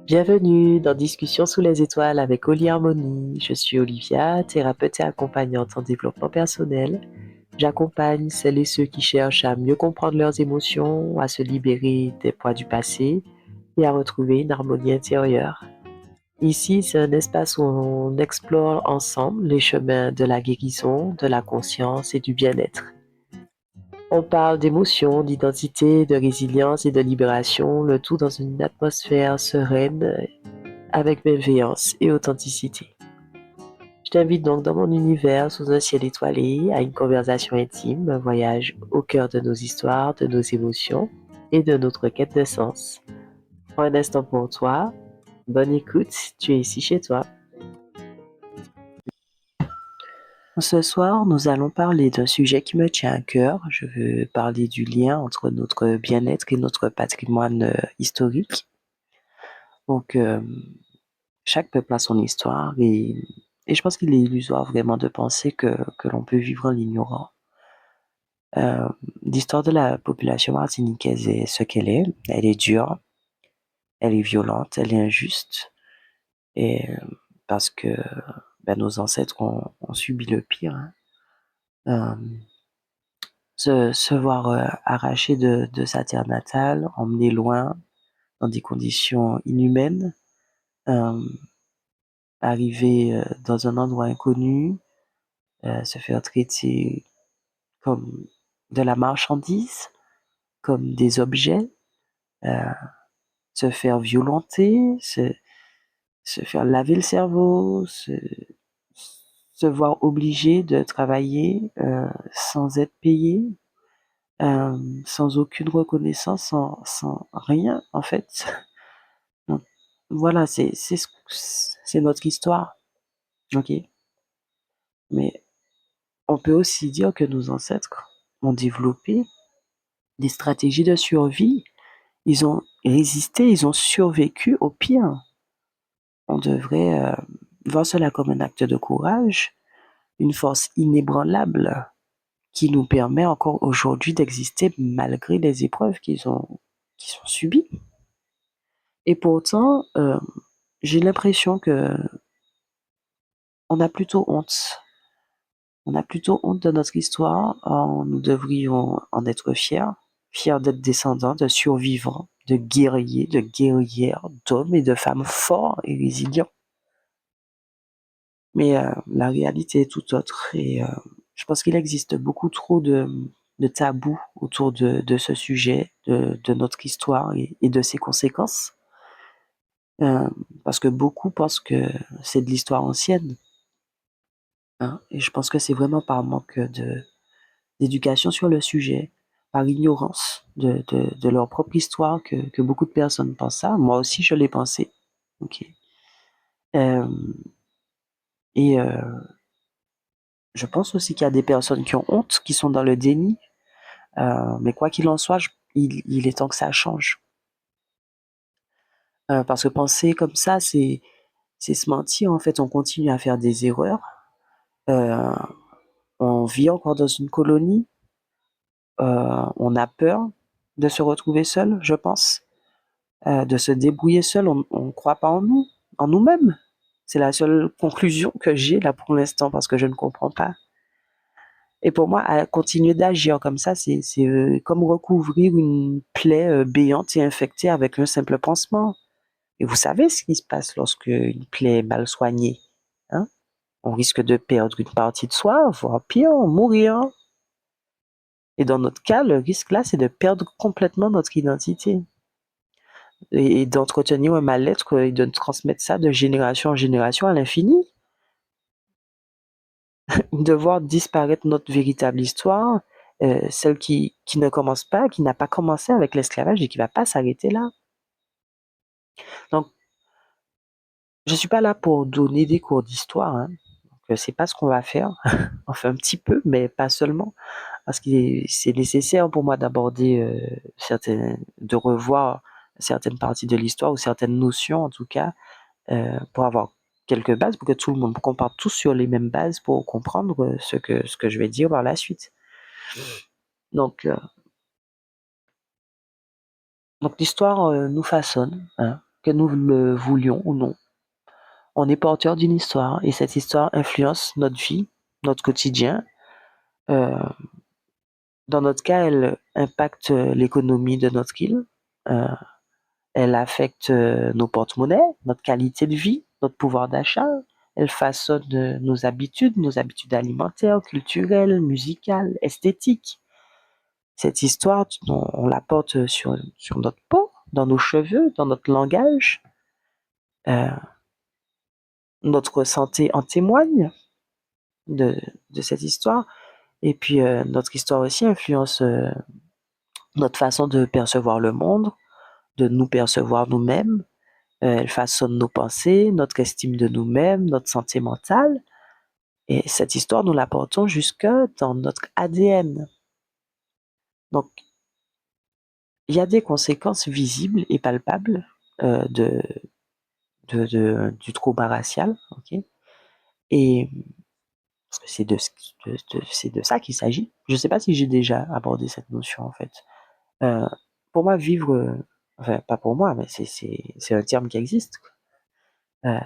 Bienvenue dans Discussion sous les étoiles avec Oli Harmonie. Je suis Olivia, thérapeute et accompagnante en développement personnel. J'accompagne celles et ceux qui cherchent à mieux comprendre leurs émotions, à se libérer des poids du passé et à retrouver une harmonie intérieure. Ici, c'est un espace où on explore ensemble les chemins de la guérison, de la conscience et du bien-être. On parle d'émotions, d'identité, de résilience et de libération, le tout dans une atmosphère sereine avec bienveillance et authenticité. Je t'invite donc dans mon univers sous un ciel étoilé à une conversation intime, un voyage au cœur de nos histoires, de nos émotions et de notre quête de sens. Prends un instant pour toi, bonne écoute, tu es ici chez toi. Ce soir, nous allons parler d'un sujet qui me tient à cœur. Je veux parler du lien entre notre bien-être et notre patrimoine historique. Donc, chaque peuple a son histoire et je pense qu'il est illusoire vraiment de penser que l'on peut vivre en l'ignorant. Euh, L'histoire de la population martiniquaise est ce qu'elle est. Elle est dure, elle est violente, elle est injuste. Et parce que nos ancêtres ont subi le pire. Hein. Euh, se voir arraché de sa terre natale, emmené loin, dans des conditions inhumaines, euh, arriver dans un endroit inconnu, se faire traiter comme de la marchandise, comme des objets, euh, se faire violenter, se faire laver le cerveau, se voir obligé de travailler sans être payé, sans aucune reconnaissance, sans rien en fait. Donc, voilà, c'est notre histoire, ok. Mais on peut aussi dire que nos ancêtres ont développé des stratégies de survie. Ils ont résisté, ils ont survécu au pire. On devrait voir cela comme un acte de courage, une force inébranlable qui nous permet encore aujourd'hui d'exister malgré les épreuves qu'ils ont subies. Et pourtant, j'ai l'impression que on a plutôt honte. On a plutôt honte de notre histoire. Nous devrions en être fiers, fiers d'être descendants de survivants, de guerriers, de guerrières, d'hommes et de femmes forts et résilients. Mais la réalité est tout autre et je pense qu'il existe beaucoup trop de tabous autour de ce sujet, de notre histoire et de ses conséquences. Euh, Parce que beaucoup pensent que c'est de l'histoire ancienne. Hein, et je pense que c'est vraiment par manque d'éducation sur le sujet, par ignorance de leur propre histoire que beaucoup de personnes pensent ça. Moi aussi, je l'ai pensé. Ok. Euh, et je pense aussi qu'il y a des personnes qui ont honte, qui sont dans le déni. Mais quoi qu'il en soit, il est temps que ça change. Parce que penser comme ça, c'est se mentir. En fait, on continue à faire des erreurs. Euh, on vit encore dans une colonie. On a peur de se retrouver seul, je pense, de se débrouiller seul. On ne croit pas en nous, en nous-mêmes. C'est la seule conclusion que j'ai là pour l'instant parce que je ne comprends pas. Et pour moi, à continuer d'agir comme ça, c'est comme recouvrir une plaie béante et infectée avec un simple pansement. Et vous savez ce qui se passe lorsque une plaie est mal soignée, hein? On risque de perdre une partie de soi, voire pire, mourir. Et dans notre cas, le risque là, c'est de perdre complètement notre identité et d'entretenir un mal-être et de transmettre ça de génération en génération à l'infini. De voir disparaître notre véritable histoire, celle qui ne commence pas, qui n'a pas commencé avec l'esclavage et qui ne va pas s'arrêter là. Donc, je ne suis pas là pour donner des cours d'histoire, hein. C'est pas ce qu'on va faire. Enfin, un petit peu, mais pas seulement. Parce que c'est nécessaire pour moi d'aborder de revoir certaines parties de l'histoire ou certaines notions, en tout cas, pour avoir quelques bases, pour que tout le monde, pour qu'on parte tous sur les mêmes bases pour comprendre ce que je vais dire par la suite. Donc, donc l'histoire nous façonne, hein. que nous le voulions ou non. On est porteur d'une histoire et cette histoire influence notre vie, notre quotidien. Euh, Dans notre cas, elle impacte l'économie de notre île. Euh, Elle affecte nos porte-monnaies, notre qualité de vie, notre pouvoir d'achat. Elle façonne nos habitudes alimentaires, culturelles, musicales, esthétiques. Cette histoire, on la porte sur notre peau, dans nos cheveux, dans notre langage. Euh, Notre santé en témoigne de, de cette histoire. Et puis, notre histoire aussi influence notre façon de percevoir le monde, de nous percevoir nous-mêmes. Elle façonne nos pensées, notre estime de nous-mêmes, notre santé mentale. Et cette histoire, nous la portons jusque dans notre ADN. Donc, il y a des conséquences visibles et palpables euh, de, du trauma racial. Okay? Et c'est c'est de ça qu'il s'agit. Je ne sais pas si j'ai déjà abordé cette notion, en fait. Euh, pour moi, vivre, enfin, pas pour moi, mais c'est un terme qui existe. Euh,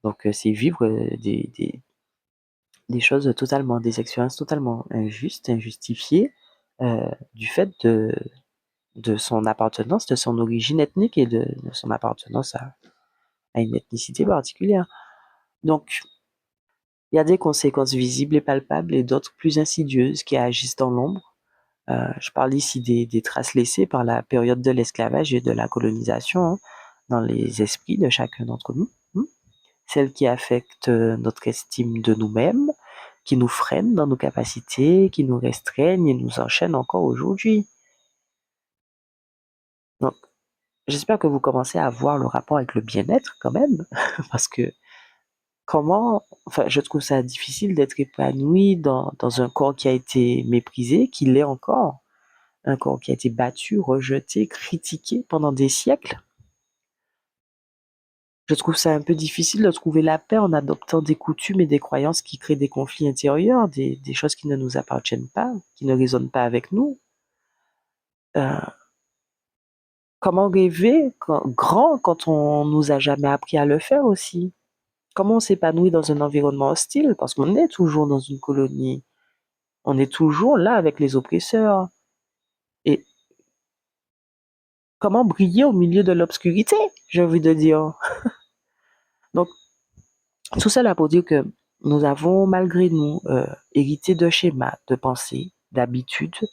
donc, c'est vivre des choses totalement, des expériences totalement injustes, injustifiées, du fait de son appartenance, de son origine ethnique et de son appartenance à une ethnicité particulière. Donc, il y a des conséquences visibles et palpables et d'autres plus insidieuses qui agissent dans l'ombre. Je parle ici des traces laissées par la période de l'esclavage et de la colonisation hein, dans les esprits de chacun d'entre nous. Celles qui affectent notre estime de nous-mêmes, qui nous freinent dans nos capacités, qui nous restreignent et nous enchaînent encore aujourd'hui. Donc, j'espère que vous commencez à voir le rapport avec le bien-être quand même, parce que je trouve ça difficile d'être épanoui dans un corps qui a été méprisé, qui l'est encore, un corps qui a été battu, rejeté, critiqué pendant des siècles. Je trouve ça un peu difficile de trouver la paix en adoptant des coutumes et des croyances qui créent des conflits intérieurs, des choses qui ne nous appartiennent pas, qui ne résonnent pas avec nous. Euh, Comment rêver grand quand on nous a jamais appris à le faire aussi? Comment on s'épanouit dans un environnement hostile? Parce qu'on est toujours dans une colonie. On est toujours là avec les oppresseurs. Et comment briller au milieu de l'obscurité, j'ai envie de dire. Donc, tout cela pour dire que nous avons, malgré nous, hérité de schémas, de pensées, d'habitudes,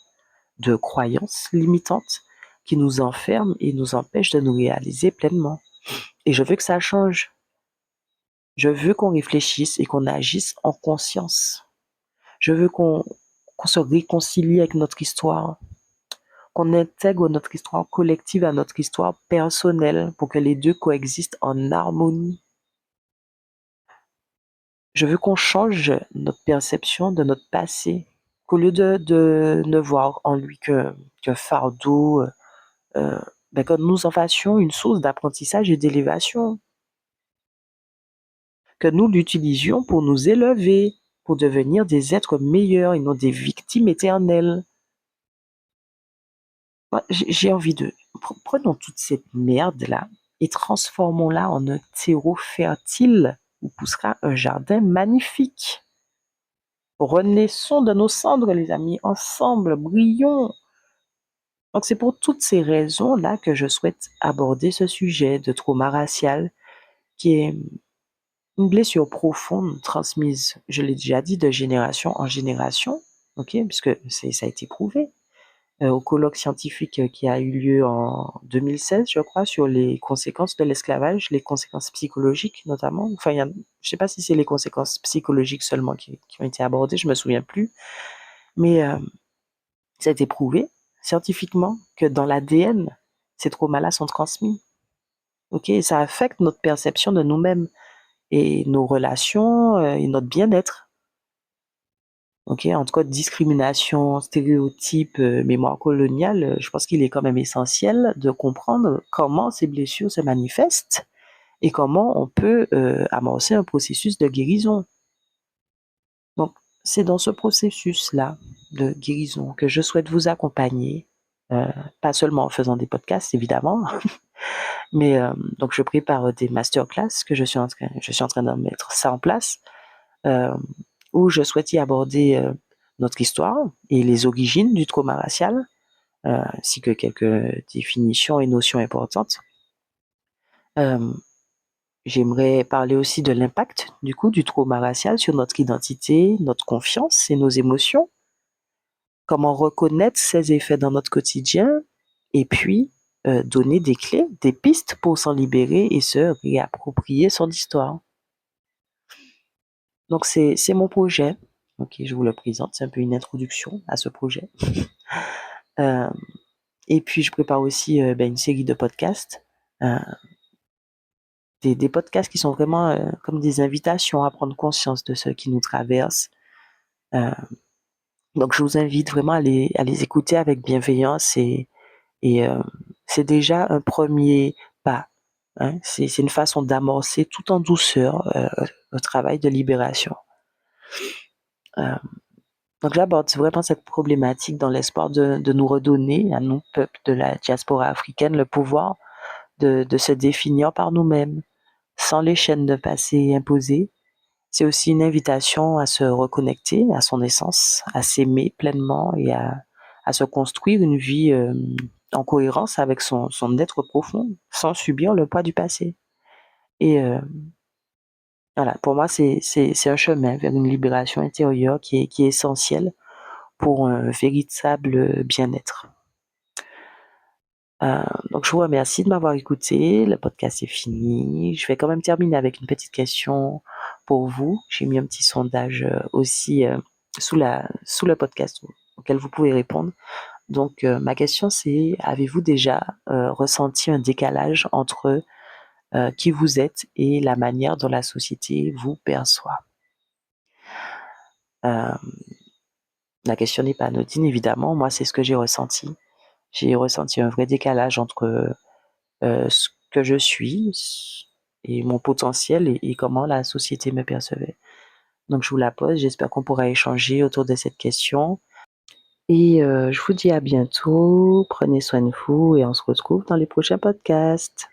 de croyances limitantes qui nous enferment et nous empêchent de nous réaliser pleinement. Et je veux que ça change. Je veux qu'on réfléchisse et qu'on agisse en conscience. Je veux qu'on se réconcilie avec notre histoire, qu'on intègre notre histoire collective à notre histoire personnelle pour que les deux coexistent en harmonie. Je veux qu'on change notre perception de notre passé, qu'au lieu de ne voir en lui qu'un fardeau, euh, que nous en fassions une source d'apprentissage et d'élévation, que nous l'utilisions pour nous élever, pour devenir des êtres meilleurs et non des victimes éternelles. Moi, j'ai envie de... Prenons toute cette merde-là et transformons-la en un terreau fertile où poussera un jardin magnifique. Renaissons de nos cendres, les amis, ensemble, brillons. Donc c'est pour toutes ces raisons-là que je souhaite aborder ce sujet de trauma racial qui est une blessure profonde transmise, je l'ai déjà dit, de génération en génération, ok, puisque ça a été prouvé. Au colloque scientifique qui a eu lieu en 2016, je crois, sur les conséquences de l'esclavage, les conséquences psychologiques notamment. Enfin, je ne sais pas si c'est les conséquences psychologiques seulement qui ont été abordées, je me souviens plus. Mais ça a été prouvé scientifiquement que dans l'ADN, ces traumas-là sont transmis. Ok, et ça affecte notre perception de nous-mêmes et nos relations et notre bien-être. Ok, en tout cas, discrimination, stéréotypes, mémoire coloniale, je pense qu'il est quand même essentiel de comprendre comment ces blessures se manifestent et comment on peut amorcer un processus de guérison. Donc, c'est dans ce processus-là de guérison que je souhaite vous accompagner, pas seulement en faisant des podcasts, évidemment, Mais donc je prépare des masterclass que je suis en train de mettre ça en place, euh, où je souhaite y aborder notre histoire et les origines du trauma racial, ainsi que quelques définitions et notions importantes. Euh, J'aimerais parler aussi de l'impact du coup du trauma racial sur notre identité, notre confiance et nos émotions. Comment reconnaître ces effets dans notre quotidien et puis donner des clés, des pistes pour s'en libérer et se réapproprier son histoire. Donc c'est mon projet. Ok, je vous le présente, c'est un peu une introduction à ce projet. Euh, et puis je prépare aussi une série de podcasts, euh, des podcasts qui sont vraiment comme des invitations à prendre conscience de ce qui nous traverse. Euh, donc je vous invite vraiment à les écouter avec bienveillance et c'est déjà un premier pas. Hein. C'est une façon d'amorcer tout en douceur un travail de libération. Euh, donc j'aborde vraiment cette problématique dans l'espoir de nous redonner, à nous, peuple de la diaspora africaine, le pouvoir de se définir par nous-mêmes, sans les chaînes de passé imposées. C'est aussi une invitation à se reconnecter à son essence, à s'aimer pleinement et à se construire une vie en cohérence avec son être profond, sans subir le poids du passé. Et voilà, pour moi, c'est un chemin vers une libération intérieure qui est essentielle pour un véritable bien-être. Donc, je vous remercie de m'avoir écouté. Le podcast est fini. Je vais quand même terminer avec une petite question pour vous. J'ai mis un petit sondage aussi sous le podcast auquel vous pouvez répondre. Donc, ma question, c'est, avez-vous déjà ressenti un décalage entre qui vous êtes et la manière dont la société vous perçoit? Euh, la question n'est pas anodine, évidemment. Moi, c'est ce que j'ai ressenti. J'ai ressenti un vrai décalage entre ce que je suis et mon potentiel et comment la société me percevait. Donc, je vous la pose. J'espère qu'on pourra échanger autour de cette question. Et je vous dis à bientôt. Prenez soin de vous et on se retrouve dans les prochains podcasts.